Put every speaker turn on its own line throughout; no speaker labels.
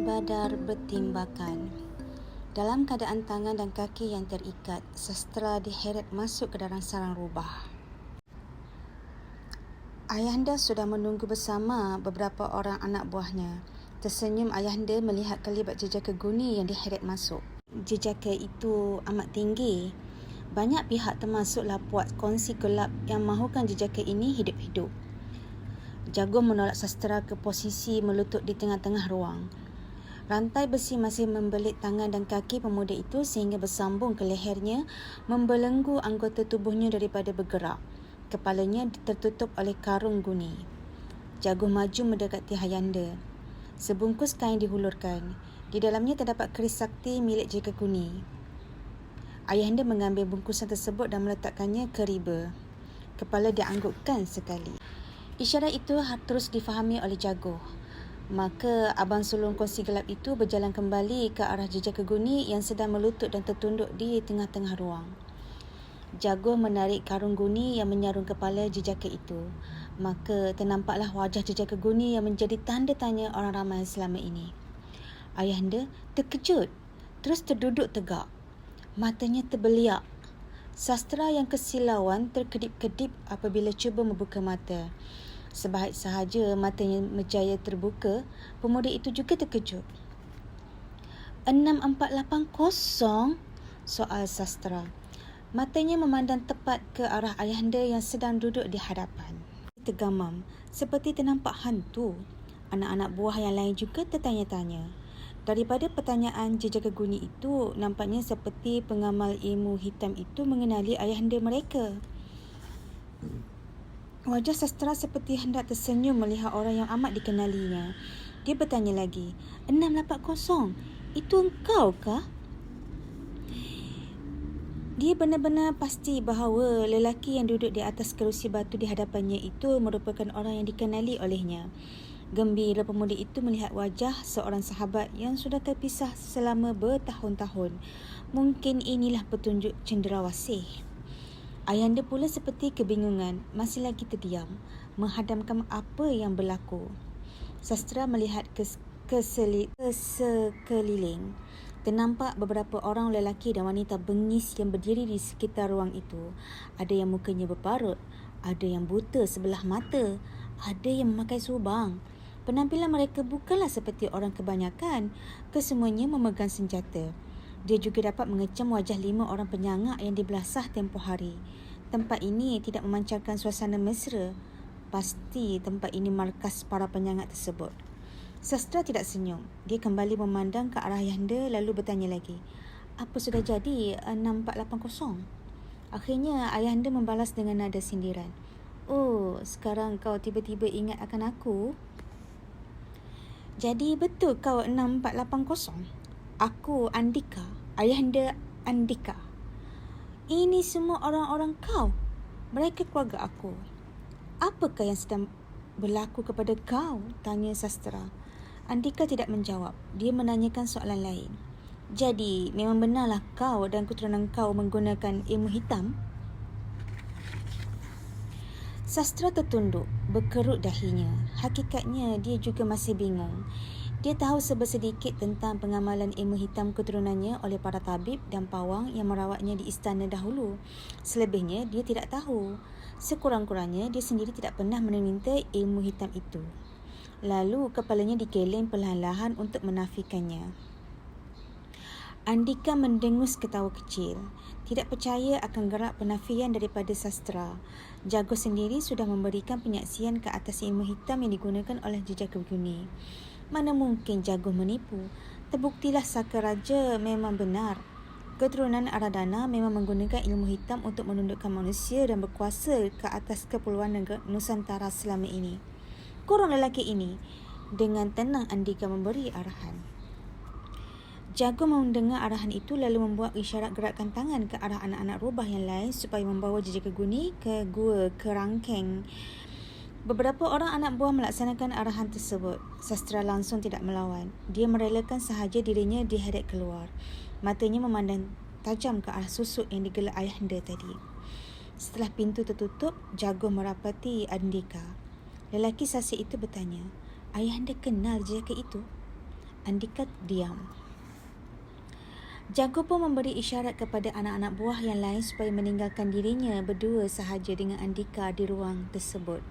Badar bertimbakan. Dalam keadaan tangan dan kaki yang terikat, sastra diheret masuk ke dalam sarang rubah. Ayahanda sudah menunggu bersama beberapa orang anak buahnya. Tersenyum ayahanda melihat kelibat jejaka guni yang diheret masuk. Jejaka itu amat tinggi. Banyak pihak termasuklah puak kongsi gelap yang mahukan jejaka ini hidup-hidup. Jagung menolak sastra ke posisi melutut di tengah-tengah ruang. Rantai besi masih membelit tangan dan kaki pemuda itu sehingga bersambung ke lehernya, membelenggu anggota tubuhnya daripada bergerak. Kepalanya tertutup oleh karung guni. Jagung maju mendekati Ayahanda. Sebungkus kain dihulurkan. Di dalamnya terdapat keris sakti milik jejaka guni. Ayahanda mengambil bungkusan tersebut dan meletakkannya ke riba. Kepala dianggukkan sekali. Isyarat itu terus difahami oleh Jagung. Maka abang sulung kongsi gelap itu berjalan kembali ke arah jejaka guni yang sedang melutut dan tertunduk di tengah-tengah ruang. Jagung menarik karung guni yang menyarung kepala jejaka itu. Maka ternampaklah wajah jejaka guni yang menjadi tanda tanya orang ramai selama ini. Ayahanda terkejut, terus terduduk tegak. Matanya terbeliak. Sastra yang kesilauan terkedip-kedip apabila cuba membuka mata. Sebaik sahaja matanya berjaya terbuka, pemuda itu juga terkejut. 6480? Soal sastra. Matanya memandang tepat ke arah ayahanda yang sedang duduk di hadapan. Tergamam, seperti ternampak hantu. Anak-anak buah yang lain juga tertanya-tanya. Daripada pertanyaan jejaka guni itu, nampaknya seperti pengamal ilmu hitam itu mengenali ayahanda mereka. Wajah sastra seperti hendak tersenyum melihat orang yang amat dikenalinya. Dia bertanya lagi, 680, itu engkau kah? Dia benar-benar pasti bahawa lelaki yang duduk di atas kerusi batu di hadapannya itu merupakan orang yang dikenali olehnya. Gembira pemuda itu melihat wajah seorang sahabat yang sudah terpisah selama bertahun-tahun. Mungkin inilah petunjuk cendrawasih. Ayahanda pula seperti kebingungan, masih lagi terdiam, menghadamkan apa yang berlaku. Sastra melihat ke sekeliling. Ternampak beberapa orang lelaki dan wanita bengis yang berdiri di sekitar ruang itu. Ada yang mukanya berparut, ada yang buta sebelah mata, ada yang memakai subang. Penampilan mereka bukanlah seperti orang kebanyakan, kesemuanya memegang senjata. Dia juga dapat mengecam wajah 5 orang penyangak yang dibelasah tempoh hari. Tempat ini tidak memancarkan suasana mesra. Pasti tempat ini markas para penyangak tersebut. Sastra tidak senyum. Dia kembali memandang ke arah ayahanda lalu bertanya lagi. Apa sudah jadi 6480? Akhirnya ayahanda membalas dengan nada sindiran. Oh, sekarang kau tiba-tiba ingat akan aku? Jadi betul kau 6480? Aku Andika, ayahanda Andika. Ini semua orang-orang kau. Mereka keluarga aku. Apakah yang sedang berlaku kepada kau? Tanya sastra. Andika tidak menjawab. Dia menanyakan soalan lain. Jadi, memang benarlah kau dan keturunan kau menggunakan ilmu hitam? Sastra tertunduk, berkerut dahinya. Hakikatnya, dia juga masih bingung. Dia tahu sebersedikit tentang pengamalan ilmu hitam keturunannya oleh para tabib dan pawang yang merawatnya di istana dahulu. Selebihnya, dia tidak tahu. Sekurang-kurangnya, dia sendiri tidak pernah meminta ilmu hitam itu. Lalu, kepalanya digeleng perlahan-lahan untuk menafikannya. Andika mendengus ketawa kecil. Tidak percaya akan gerak penafian daripada sastra. Jagung sendiri sudah memberikan penyaksian ke atas ilmu hitam yang digunakan oleh jejaka guni. Mana mungkin Jagung menipu? Terbuktilah saka raja memang benar. Keturunan Aradana memang menggunakan ilmu hitam untuk menundukkan manusia dan berkuasa ke atas kepulauan Nusantara selama ini. Korang lelaki ini, dengan tenang Andika memberi arahan. Jagung mendengar arahan itu lalu membuat isyarat gerakan tangan ke arah anak-anak rubah yang lain supaya membawa jejaka guni ke gua kerangkeng. Beberapa orang anak buah melaksanakan arahan tersebut. Sastra langsung tidak melawan. Dia merelakan sahaja dirinya diheret keluar. Matanya memandang tajam ke arah susuk yang digelar ayahanda tadi. Setelah pintu tertutup, Jagung merapati Andika. Lelaki sasih itu bertanya, Ayahanda kenal jejaka itu? Andika diam. Jago pun memberi isyarat kepada anak-anak buah yang lain supaya meninggalkan dirinya berdua sahaja dengan Andika di ruang tersebut.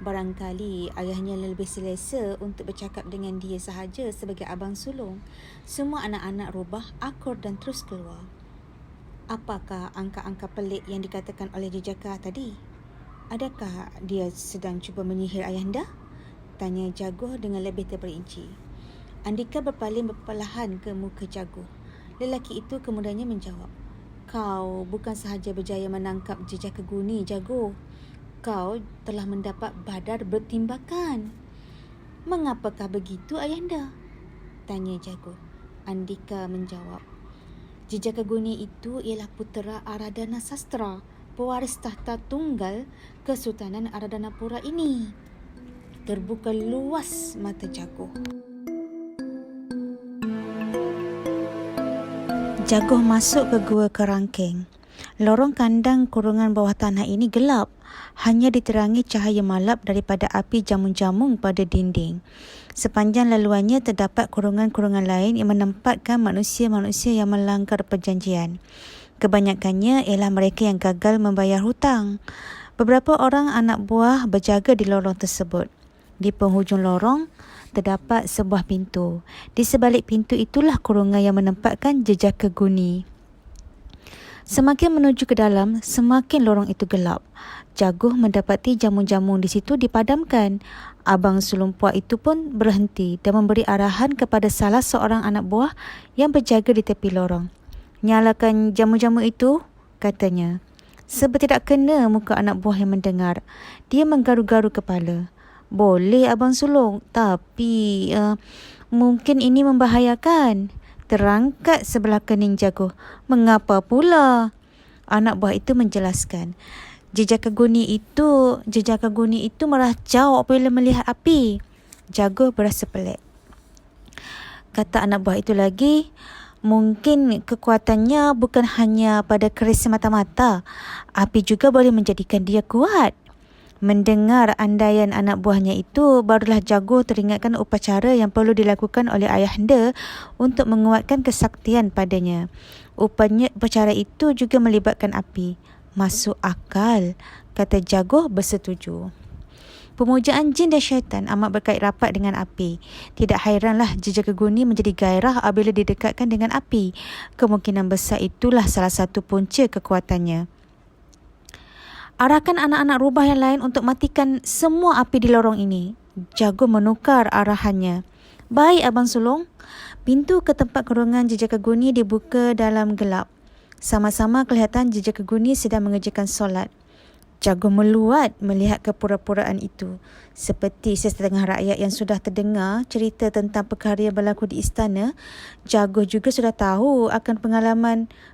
Barangkali ayahnya lebih selesa untuk bercakap dengan dia sahaja sebagai abang sulung. Semua anak-anak rubah akur dan terus keluar. Apakah angka-angka pelik yang dikatakan oleh jejaka tadi? Adakah dia sedang cuba menyihir ayahanda? Tanya Jago dengan lebih terperinci. Andika berpaling perlahan ke muka Jago. Lelaki itu kemudiannya menjawab, "Kau bukan sahaja berjaya menangkap jejaka guni, Jago. Kau telah mendapat badar bertimbakan." "Mengapakah begitu, ayahanda?" tanya Jago. Andika menjawab, "Jejaka guni itu ialah putera Aradana Sastra, pewaris tahta tunggal Kesultanan Aradanapura ini." Terbuka luas mata Jago. Jago masuk ke gua kerangkeng. Lorong kandang kurungan bawah tanah ini gelap, hanya diterangi cahaya malap daripada api jamung-jamung pada dinding. Sepanjang laluannya terdapat kurungan-kurungan lain yang menempatkan manusia-manusia yang melanggar perjanjian. Kebanyakannya ialah mereka yang gagal membayar hutang. Beberapa orang anak buah berjaga di lorong tersebut. Di penghujung lorong terdapat sebuah pintu. Di sebalik pintu itulah kurungan yang menempatkan jejaka guni. Semakin menuju ke dalam, semakin lorong itu gelap. Jago mendapati jamun-jamun di situ dipadamkan. Abang sulung puak itu pun berhenti dan memberi arahan kepada salah seorang anak buah yang berjaga di tepi lorong. "Nyalakan jamu-jamu itu," katanya. Serba tidak kena muka anak buah yang mendengar. Dia menggaru-garu kepala. "Boleh, abang sulung, tapi mungkin ini membahayakan." Terangkat sebelah kening Jago. "Mengapa pula?" Anak buah itu menjelaskan. Jejaka guni itu meracau apabila melihat api." Jago berasa pelik. Kata anak buah itu lagi, "Mungkin kekuatannya bukan hanya pada keris semata-mata. Api juga boleh menjadikan dia kuat." Mendengar andaian anak buahnya itu, barulah Jago teringatkan upacara yang perlu dilakukan oleh ayahanda untuk menguatkan kesaktian padanya. Upacara itu juga melibatkan api. "Masuk akal," kata Jago bersetuju. Pemujaan jin dan syaitan amat berkait rapat dengan api. Tidak hairanlah jejaka guni menjadi gairah apabila didekatkan dengan api. Kemungkinan besar itulah salah satu punca kekuatannya. "Arahkan anak-anak rubah yang lain untuk matikan semua api di lorong ini." Jago menukar arahannya. "Baik, abang sulung." Pintu ke tempat kurungan jejaka guni dibuka dalam gelap. Sama-sama kelihatan jejaka guni sedang mengerjakan solat. Jago meluat melihat kepura-puraan itu. Seperti setengah rakyat yang sudah terdengar cerita tentang perkara yang berlaku di istana, Jago juga sudah tahu akan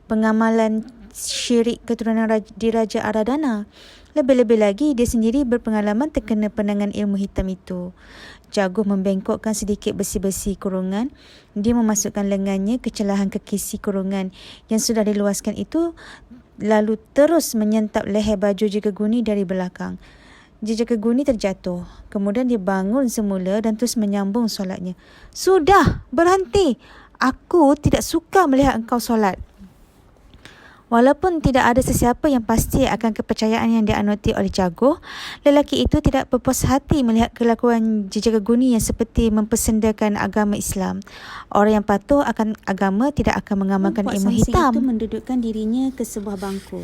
pengamalan syirik keturunan di Raja Aradana. Lebih-lebih lagi, dia sendiri berpengalaman terkena penangan ilmu hitam itu. Jago membengkokkan sedikit besi-besi kurungan. Dia memasukkan lengannya ke celahan kekisi kurungan yang sudah diluaskan itu, lalu terus menyentap leher baju jejaka guni dari belakang. Jejaka guni terjatuh. Kemudian dia bangun semula dan terus menyambung solatnya. "Sudah, berhenti. Aku tidak suka melihat engkau solat." Walaupun tidak ada sesiapa yang pasti akan kepercayaan yang dianuti oleh Jago, lelaki itu tidak berpuas hati melihat kelakuan jejaka guni yang seperti mempersendakan agama Islam. Orang yang patuh akan agama tidak akan mengamalkan ilmu hitam. Itu mendudukkan dirinya ke sebuah bangku.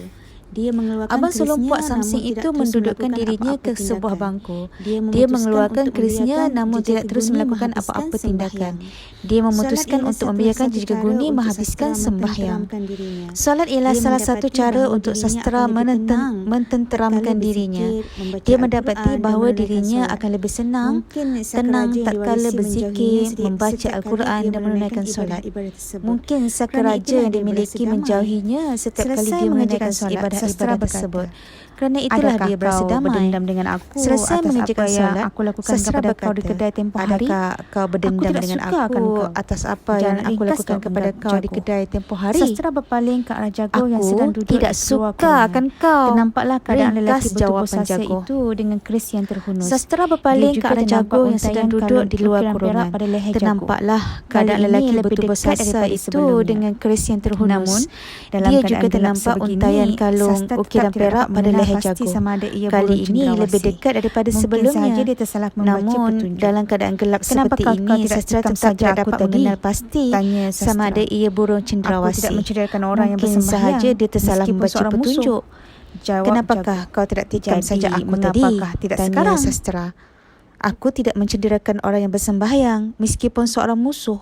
Dia mengeluarkan
Abang sulung
kerisnya,
Puak Samsing
namun
itu
tidak terus
mendudukkan
melakukan
dirinya
apa-apa
ke sebuah
tindakan.
bangku.
Dia mengeluarkan
kerisnya namun
jejaka
tidak terus
guni
melakukan
menghabiskan
apa-apa tindakan.
sembahyang.
Dia memutuskan
Solat ialah
untuk membiarkan
satu
jejaka
cara
guni
untuk
menghabiskan
sastra
sembahyang.
mententeramkan dirinya.
Solat ialah
Dia
salah satu
mendapati
cara
bahawa
untuk
dirinya
sastra
akan lebih tenang
mententeramkan
tatkala
dirinya.
berzikir, membaca
Dia mendapati
Al-Quran dan
bahawa
menunaikan
dirinya
solat.
akan lebih senang,
Mungkin sang
tenang
raja yang
tatkala
diwarisi
berzikir,
menjauhinya
membaca
setiap kali
Al-Quran
dia
dan menunaikan solat.
ibadah-ibadah tersebut.
Mungkin sang
Kerana
raja
itulah
yang
dia
dimiliki
berasa damai.
menjauhinya setiap kali
Selesai
dia menunaikan
mengerjakan
ibadah-ibadah tersebut. Kerana itulah
Adakah
dia berasa
kau
damai.
berdendam dengan aku
Selesai
atas
mengerjakan
apa yang
solat,
aku lakukan
Sastra
kepada
berkata,
kau di kedai tempoh hari?
adakah kau berdendam
tidak
dengan
suka
aku
atas apa yang
Jangan
aku
ringkas
lakukan
kau
kepada kau di
Jago.
kedai tempoh hari?
Sastra berpaling ke arah Jago yang sedang
Aku
duduk
tidak
di keluar
suka
kurungan.
akan kau.
Ternampaklah keadaan lelaki
Ringkas
bertubuh
jawapan
sasar
Jago.
itu dengan keris yang terhunus.
Sastra
Dia
berpaling ke
juga
arah
ternampak
Jago yang
untaian
sedang duduk
kalung
di luar
ukiran perak
kurungan.
pada leher Jago.
Ternampaklah
Kali
keadaan
ini
lelaki
lebih
bertubuh
dekat
sasar
daripada
itu
sebelumnya.
dengan keris yang terhunus.
Namun, dalam
Dia
keadaan
juga
gelap
ternampak
sebegini,
untaian kalung
Sastra tetap
ukiran
tidak
perak
dapat
pada
mengenal
leher
pasti
Jago.
sama ada ia
Kali
burung
ini
cendrawasih.
lebih dekat daripada
Mungkin
sebelumnya.
sahaja dia tersalah membaca
Namun
petunjuk.
dalam keadaan gelap seperti
Kenapakah kau
ini,
tidak
Sastra
cekam
tetap
saja
tidak
aku
dapat
tadi?
mengenal pasti
Tanya
sama
Sastra.
ada ia burung
Aku
cendrawasih.
tidak mencederakan orang yang
Mungkin
bersembahyang,
sahaja dia tersalah
meskipun
membaca
seorang musuh.
petunjuk.
Jawab
Kenapakah
Jago.
kau tidak tikam
Jadi,
saja aku tadi?
mengapakah tidak
Tanya
sekarang?
Sastra. Aku tidak mencederakan orang yang bersembahyang meskipun seorang musuh.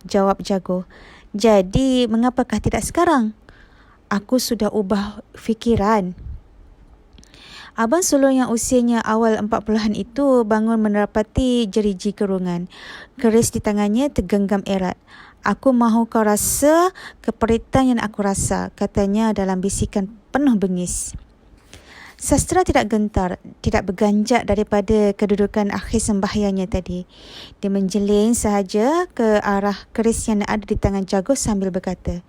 Jawab Jago. Jadi mengapakah tidak sekarang? Aku sudah ubah fikiran. Abang sulung yang usianya awal 40-an itu bangun mendapati jeriji kurungan. Keris di tangannya tergenggam erat. Aku mahu kau rasa keperitan yang aku rasa, katanya dalam bisikan penuh bengis. Sastra tidak gentar, tidak berganjak daripada kedudukan akhir sembahyangnya tadi. Dia menjeling sahaja ke arah keris yang ada di tangan Jago sambil berkata,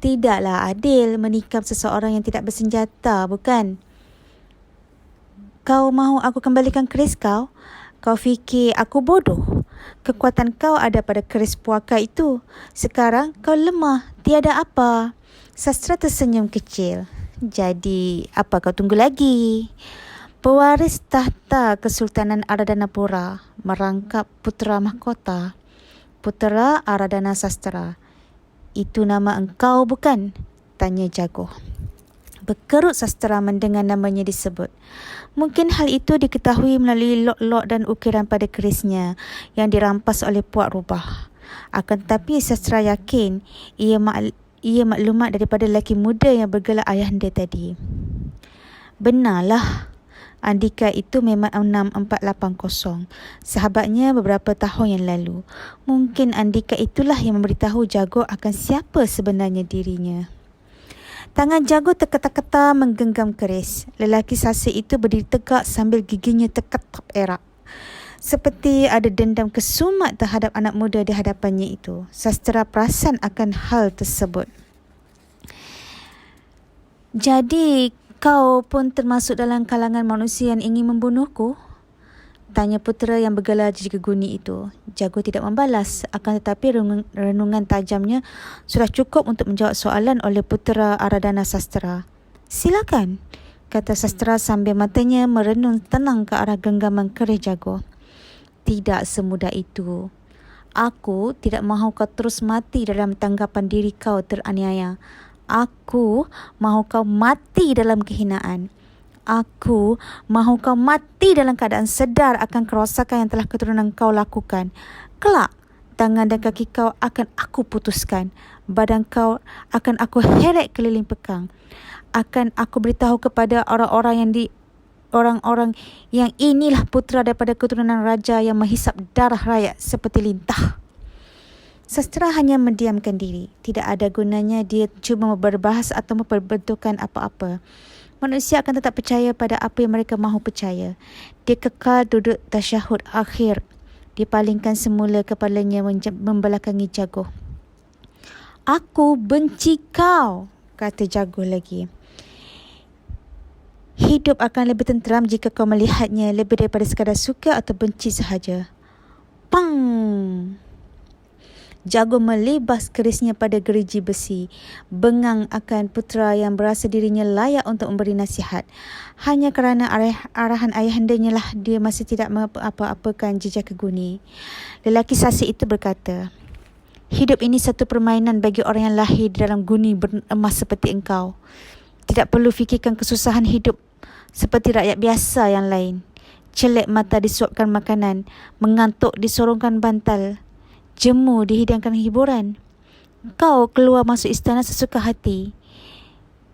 "Tidaklah adil menikam seseorang yang tidak bersenjata, bukan? Kau mahu aku kembalikan keris kau? Kau fikir aku bodoh? Kekuatan kau ada pada keris puaka itu. Sekarang kau lemah, tiada apa." Sastra tersenyum kecil. Jadi, apa kau tunggu lagi? Pewaris tahta Kesultanan Aradanapura merangkap putera mahkota, putera Aradana Sastra. Itu nama engkau bukan? Tanya Jago. Berkerut Sastra mendengar namanya disebut. Mungkin hal itu diketahui melalui lot-lot dan ukiran pada kerisnya yang dirampas oleh Puak Rubah. Akan tetapi Sastra yakin ia maklumat daripada lelaki muda yang bergelar ayahanda tadi. Benarlah, Andika itu memang 6480, sahabatnya beberapa tahun yang lalu. Mungkin Andika itulah yang memberitahu Jago akan siapa sebenarnya dirinya. Tangan Jago terketar-ketar menggenggam keris. Lelaki sasir itu berdiri tegak sambil giginya terketap erat. Seperti ada dendam kesumat terhadap anak muda di hadapannya itu. Sastra perasan akan hal tersebut. Jadi, kau pun termasuk dalam kalangan manusia yang ingin membunuhku? Tanya putera yang bergelar Jigeguni itu. Jago tidak membalas, akan tetapi renungan tajamnya sudah cukup untuk menjawab soalan oleh putera Aradana Sastra. Silakan, kata Sastra sambil matanya merenung tenang ke arah genggaman keris Jago. Tidak semudah itu. Aku tidak mahu kau terus mati dalam tanggapan diri kau teraniaya. Aku mahu kau mati dalam kehinaan. Aku mahu kau mati dalam keadaan sedar akan kerosakan yang telah keturunan kau lakukan. Kelak, tangan dan kaki kau akan aku putuskan. Badan kau akan aku heret keliling pekang. Akan aku beritahu kepada orang-orang yang inilah putera daripada keturunan raja yang menghisap darah rakyat seperti lintah. Sastra hanya mendiamkan diri. Tidak ada gunanya dia cuba berbahas atau memperbentukkan apa-apa. Manusia akan tetap percaya pada apa yang mereka mahu percaya. Dia kekal duduk tasyahud akhir. Dipalingkan semula kepalanya membelakangi Jago. Aku benci kau, kata Jago lagi. Hidup akan lebih tenteram jika kau melihatnya lebih daripada sekadar suka atau benci sahaja. Pang! Jago melibas kerisnya pada gerigi besi. Bengang akan putera yang berasa dirinya layak untuk memberi nasihat. Hanya kerana arahan ayahandanya lah dia masih tidak apa-apakan jejak keguni. Lelaki sasir itu berkata, hidup ini satu permainan bagi orang yang lahir di dalam guni beremas seperti engkau. Tidak perlu fikirkan kesusahan hidup seperti rakyat biasa yang lain. Celek mata disuapkan makanan, mengantuk disorongkan bantal, jemu dihidangkan hiburan. Kau keluar masuk istana sesuka hati.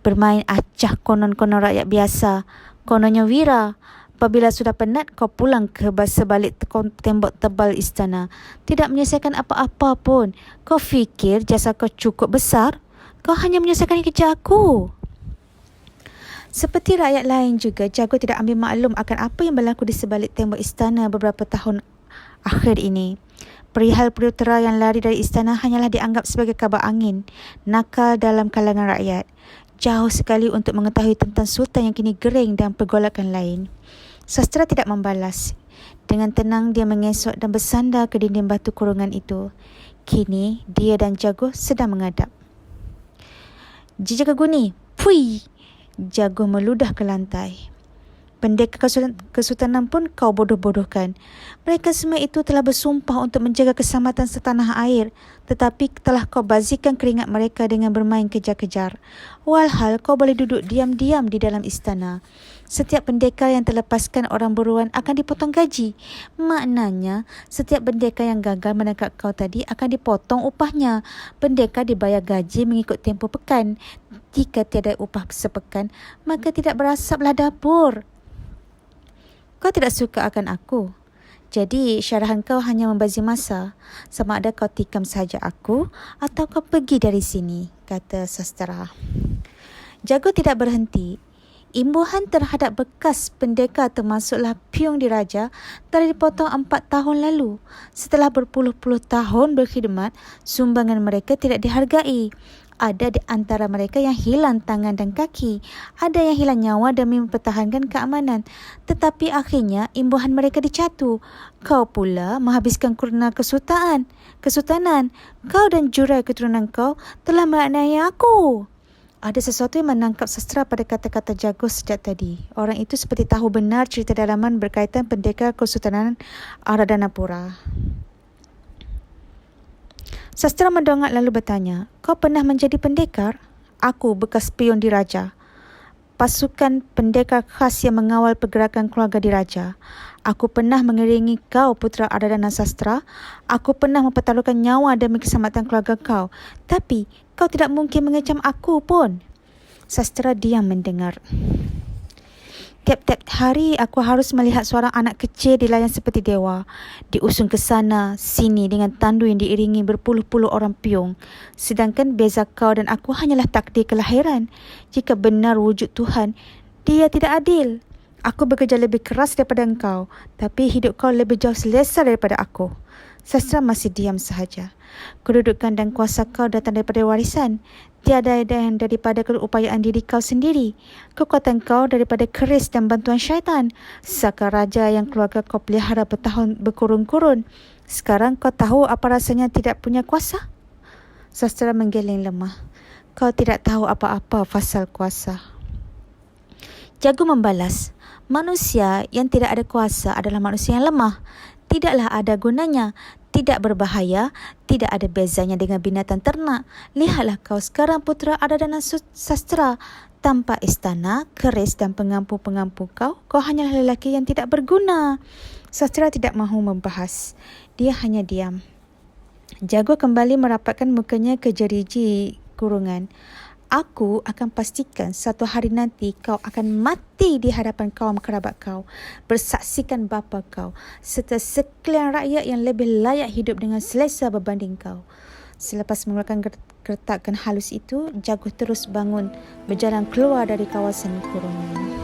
Bermain acah konon-konon rakyat biasa, kononnya wira. Apabila sudah penat, kau pulang ke sebalik tembok tebal istana. Tidak menyelesaikan apa-apa pun. Kau fikir jasa kau cukup besar? Kau hanya menyelesaikan kerja aku.
Seperti rakyat lain juga, Jago tidak ambil maklum akan apa yang berlaku di sebalik tembok istana beberapa tahun akhir ini. Perihal putera yang lari dari istana hanyalah dianggap sebagai kabar angin, nakal dalam kalangan rakyat. Jauh sekali untuk mengetahui tentang sultan yang kini gering dan pergolakan lain. Sastra tidak membalas. Dengan tenang dia mengesok dan bersandar ke dinding batu kurungan itu. Kini dia dan Jago sedang menghadap. Jejaka Guni, pui! Jago meludah ke lantai. Pendekar kesultanan pun kau bodoh-bodohkan. Mereka semua itu telah bersumpah untuk menjaga keselamatan setanah air, tetapi telah kau bazikan keringat mereka dengan bermain kejar-kejar. Walhal kau boleh duduk diam-diam di dalam istana. Setiap pendekar yang terlepaskan orang buruan akan dipotong gaji. Maknanya, setiap pendekar yang gagal menangkap kau tadi akan dipotong upahnya. Pendekar dibayar gaji mengikut tempoh pekan. Jika tiada upah sepekan, maka tidak berasaplah dapur. Kau tidak suka akan aku. Jadi syarahan kau hanya membazir masa. Sama ada kau tikam sahaja aku atau kau pergi dari sini, kata sastera. Jago tidak berhenti. Imbuhan terhadap bekas pendekar termasuklah piung diraja telah dipotong 4 tahun lalu. Setelah berpuluh-puluh tahun berkhidmat, sumbangan mereka tidak dihargai. Ada di antara mereka yang hilang tangan dan kaki. Ada yang hilang nyawa demi mempertahankan keamanan. Tetapi akhirnya imbuhan mereka dicatu. Kau pula menghabiskan kurna kesultanan. Kau dan jurai keturunan kau telah menganiaya aku. Ada sesuatu yang menangkap sastra pada kata-kata Jago sejak tadi. Orang itu seperti tahu benar cerita dalaman berkaitan pendekar Kesultanan Aradanapura. Sastra mendongak lalu bertanya, kau pernah menjadi pendekar? Aku bekas pion diraja. Pasukan pendekar khas yang mengawal pergerakan keluarga diraja. Aku pernah mengiringi kau putera Ardana Sastra. Aku pernah mempertaruhkan nyawa demi keselamatan keluarga kau. Tapi kau tidak mungkin mengecam aku pun. Sastra diam mendengar. Tiap-tiap hari aku harus melihat seorang anak kecil dilayan seperti dewa. Diusung ke sana, sini dengan tandu yang diiringi berpuluh-puluh orang piung. Sedangkan beza kau dan aku hanyalah takdir kelahiran. Jika benar wujud Tuhan, dia tidak adil. Aku bekerja lebih keras daripada engkau, tapi hidup kau lebih jauh selesa daripada aku. Sastra masih diam sahaja. Kedudukan dan kuasa kau datang daripada warisan. Tiada yang daripada keupayaan diri kau sendiri. Kekuatan kau daripada keris dan bantuan syaitan. Saka raja yang keluarga kau pelihara bertahun berkurun-kurun. Sekarang kau tahu apa rasanya tidak punya kuasa? Sastra menggeleng lemah. Kau tidak tahu apa-apa pasal kuasa. Jago membalas. Manusia yang tidak ada kuasa adalah manusia yang lemah. Tidaklah ada gunanya, tidak berbahaya, tidak ada bezanya dengan binatang ternak. Lihatlah kau sekarang putera Ardana Sastra. Tanpa istana, keris dan pengampu-pengampu kau hanyalah lelaki yang tidak berguna. Sastra tidak mahu membahas. Dia hanya diam. Jago kembali merapatkan mukanya ke jeriji kurungan. Aku akan pastikan satu hari nanti kau akan mati di hadapan kaum kerabat kau, bersaksikan bapa kau, serta sekalian rakyat yang lebih layak hidup dengan selesa berbanding kau. Selepas mengeluarkan gertakan halus itu, Jago terus bangun, berjalan keluar dari kawasan kurungan.